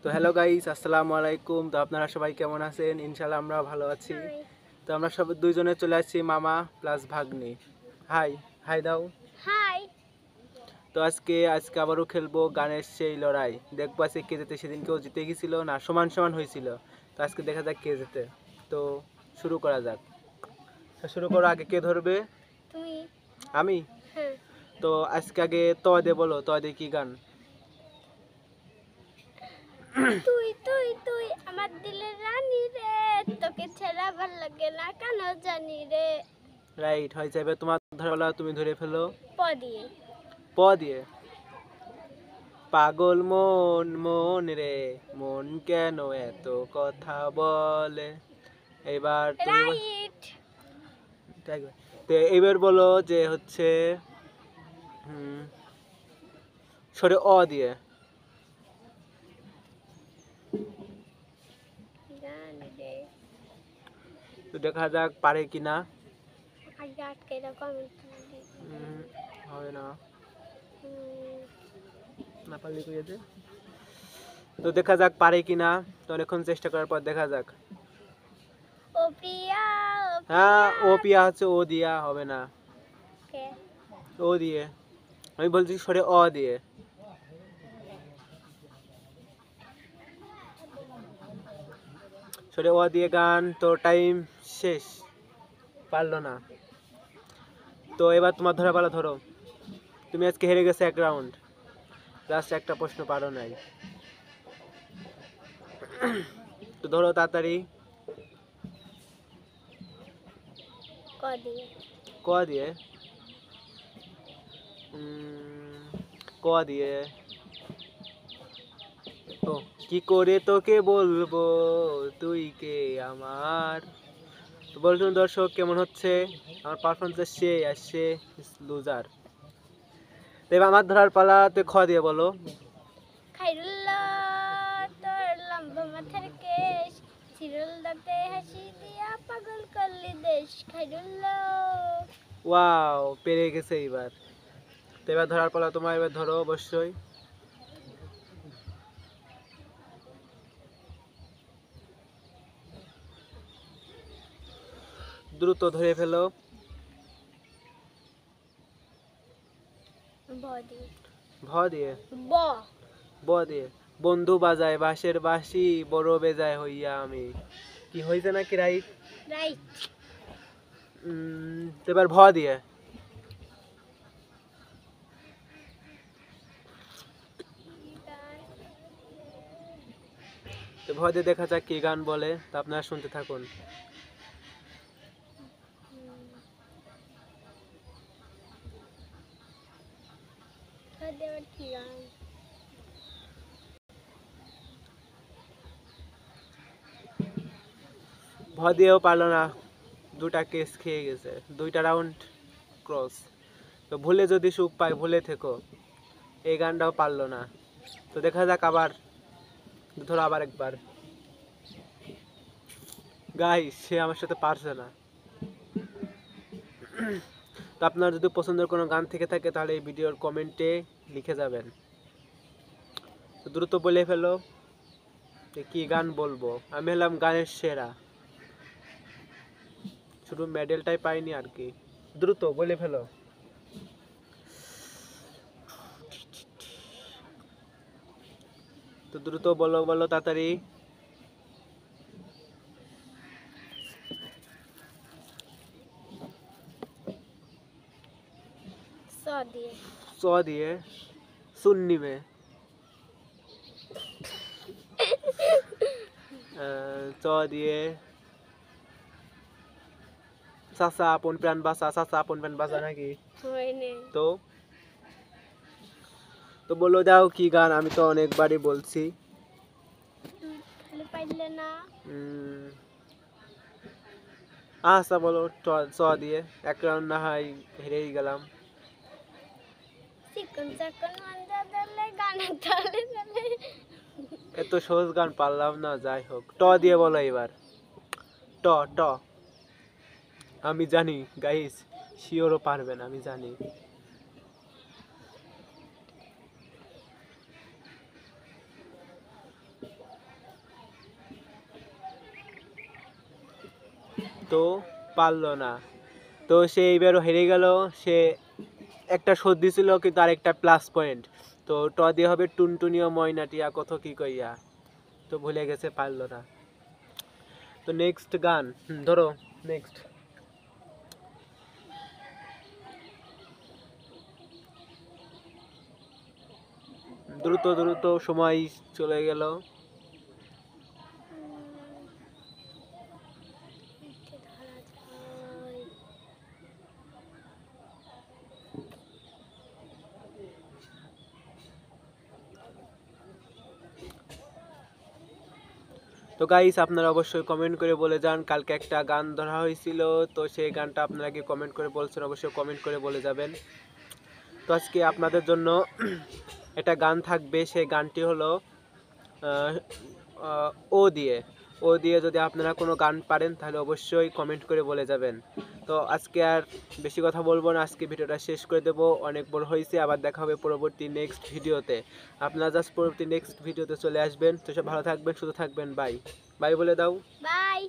তো hello guys, আসসালামু আলাইকুম। তো আপনারা সবাই কেমন আছেন? ইনশাআল্লাহ আমরা ভালো আছি। তো আমরা সব দুইজনে চলে আসছি, মামা প্লাস ভাগ্নি। হাই হাই দাও। হাই। তো আজকে আবারও খেলবো গানের সেই লড়াই। দেখবো আজকে কে যেতে। সেদিন কেউ জিতে গেছিল না, সমান সমান হয়েছিল। তো আজকে দেখা যাক কে যেতে। তো শুরু করা যাক। তো শুরু করো, আগে কে ধরবে? তুমি। আমি। হ্যাঁ। তো আজকে আগে ত দে বলো, ত দে কি গান? তুই তুই তুই আমার দিলের রানী রে, তোকে ছাড়া ভাল লাগে না কেন জানি রে। রাইট, হয়ে যাবে। তোমার ধরা, তুমি ধরে ফেলো। প দিয়ে। প দিয়ে। পাগল মন মন রে, মন কেন এত কথা বলে। এবার তুমি রাইট। তো এবার বলো যে হচ্ছে সরে অ দিয়ে। জানি রে। তো দেখা যাক পারে কিনা। আগে আটকে রকম। হবে না, না পারলে কইয়ে দে। তো দেখা যাক পারে কিনা। তো অনেকক্ষণ চেষ্টা করার পর দেখা যাক। ও পিয়া ও হ্যাঁ, ও পিয়া। পিয়া হচ্ছে ও দিয়া, হবে না। কে? ও দিয়ে। আমি বলছি সরে অ দিয়ে। সরে ও দিয়ে গান। তো টাইম শেষ, পারলো না। তো এবার তোমার ধরা পালা, ধরো। তুমি আজকে হেরে গেছে এক রাউন্ড, লাস্ট একটা প্রশ্ন পারো নাই। তো ধরো তাড়াতাড়ি। ক দিয়ে। ক দিয়ে। ক দিয়ে। ও, কি করে তোকে বলবো তুই কে আমার। তো বলুন দর্শক, কেমন হচ্ছে আমার পারফরমেন্স? সে আসছে লুজার। তো এবার আমার ধরার পালা। তো খ দিয়ে বলো। খাইরুল্লাহ তোর লম্বা মাথার কেশ, চিরল দাঁতে হাসি দিয়া পাগল করলি দেশ। খাইরুল্লাহ। ওয়াও, পেরে গেছে এবার। তো এবার ধরার পালা তোমার, এবার ধরো অবশ্যই। দ্রুত ধরে ফেলো। ব দিয়ে। ভ দিয়ে। ব। ব দিয়ে। বন্ধু বাজায় বাঁশের বাঁশি, বড় বেজায় হইয়া আমি। কি হয়েছে নাকি? রাইট। রাইট। তো এবার ভ দিয়ে। তো ভ দিয়ে দেখা যাক কি গান বলে। তা আপনারা শুনতে থাকুন। কি গান? ভ দিয়েও পারলো না, দুটা কেস খেয়ে গেছে, দুইটা রাউন্ড ক্রস। তো ভুলে যদি সুখ পায় ভুলে থেকো, এই গানটাও পারলো না। তো দেখা যাক আবার, ধরো আবার একবার। গাইস, সে আমার সাথে পারছে না। তো আপনার যদি পছন্দের কোনো গান থেকে থাকে তাহলে এই ভিডিওর কমেন্টে লিখে যাবেন। তো দ্রুত বলে ফেলো যে কি গান বলবো। আমি হলাম গানের সেরা, শুধু মেডেলটাই পাইনি আর কি। দ্রুত বলে ফেলো। তো দ্রুত বলো বলো তাড়াতাড়ি। স দিয়ে। চ দিয়ে। সুন্নি মে। চ দিয়ে। চাচা আপন প্রাণ বাঁচা, চাচা আপন প্রাণ বাঁচা নাকি? হয়নি। তো তো বলো দাও কি গান, আমি তো অনেকবারই বলছি। খালি পাইলে না। আচ্ছা বলো, চ দিয়ে। এক রাউন্ড না হয় হেরেই গেলাম। চিকন চাকন মাঞ্জা দলে গানে তালে তালে। এত সহজ গান পারলাম না, যাই হোক। ট দিয়ে বলো এবার। ট ট। আমি জানি গাইস, শিওরও পারবেন, আমি জানি। তো পারলো না। তো সে এইবারও হেরে গেল। সে একটা শোধ দিছিল কিন্তু আরেকটা প্লাস পয়েন্ট। তো ট দিয়ে হবে টুনটুনিও ময়নাটিয়া কত কি কইয়া, তো ভুলে গেছে, পারলো না। তো নেক্সট গান ধরো, নেক্সট। দ্রুত দ্রুত সময় চলে গেল। একে ধরা যায়। তো গাইস আপনারা অবশ্যই কমেন্ট করে বলে যান, কালকে একটা গান ধরা হয়েছিল, তো সেই গানটা আপনারা কি কমেন্ট করে বলছেন, অবশ্যই কমেন্ট করে বলে যাবেন। তো আজকে আপনাদের জন্য একটা গান থাকবে, সেই গানটি হলো আহ, আহ, ও দিয়ে যদি আপনারা কোনো গান পারেন তাহলে অবশ্যই কমেন্ট করে বলে যাবেন। তো আজকে আর বেশি কথা বলবো না, আজকে ভিডিওটা শেষ করে দেবো, অনেক বড় হয়েছে। আবার দেখা হবে পরবর্তী নেক্সট ভিডিওতে। আপনারা জাস্ট পরবর্তী নেক্সট ভিডিওতে চলে আসবেন। তো সব ভালো থাকবেন, সুস্থ থাকবেন, বাই বাই বলে দাও। বাই।